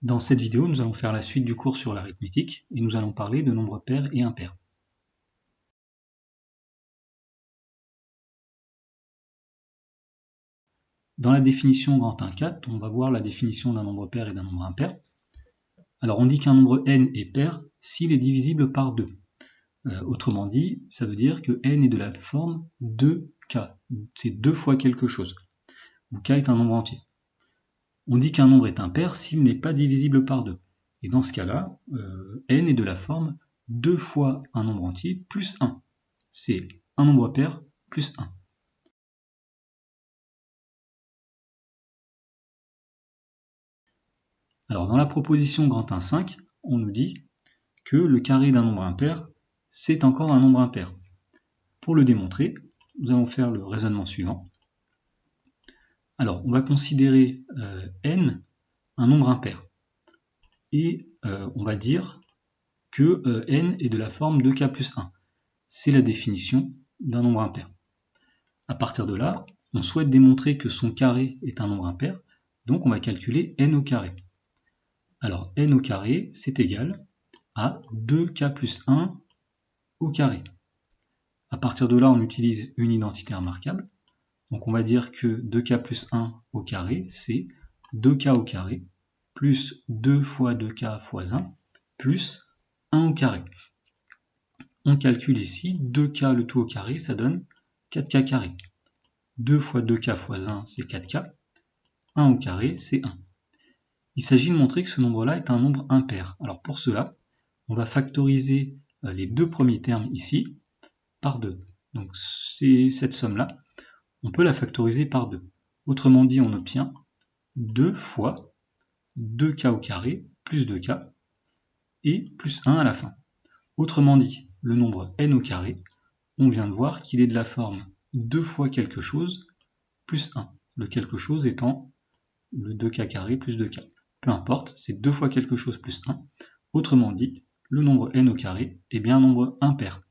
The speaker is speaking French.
Dans cette vidéo, nous allons faire la suite du cours sur l'arithmétique et nous allons parler de nombres pairs et impairs. Dans la définition grand 1,4, on va voir la définition d'un nombre pair et d'un nombre impair. Alors on dit qu'un nombre n est pair s'il est divisible par 2. Autrement dit, ça veut dire que n est de la forme 2k. C'est 2 fois quelque chose, où k est un nombre entier. On dit qu'un nombre est impair s'il n'est pas divisible par 2. Et dans ce cas-là, n est de la forme 2 fois un nombre entier plus 1. C'est un nombre pair plus 1. Alors dans la proposition grand 1,5, on nous dit que le carré d'un nombre impair, c'est encore un nombre impair. Pour le démontrer, nous allons faire le raisonnement suivant. Alors on va considérer n un nombre impair. Et on va dire que n est de la forme 2k plus 1. C'est la définition d'un nombre impair. À partir de là, on souhaite démontrer que son carré est un nombre impair, donc on va calculer n au carré. Alors n au carré, c'est égal à 2k plus 1 au carré. À partir de là, on utilise une identité remarquable. Donc on va dire que 2k plus 1 au carré, c'est 2k au carré, plus 2 fois 2k fois 1, plus 1 au carré. On calcule ici 2k le tout au carré, ça donne 4k carré. 2 fois 2k fois 1, c'est 4k. 1 au carré, c'est 1. Il s'agit de montrer que ce nombre-là est un nombre impair. Alors pour cela, on va factoriser les deux premiers termes ici par 2. Donc cette somme-là, on peut la factoriser par 2. Autrement dit, on obtient 2 fois 2k au carré plus 2k et plus 1 à la fin. Autrement dit, le nombre n au carré, on vient de voir qu'il est de la forme 2 fois quelque chose plus 1. Le quelque chose étant le 2k carré plus 2k. Peu importe, c'est 2 fois quelque chose plus 1. Autrement dit, le nombre n au carré est bien un nombre impair.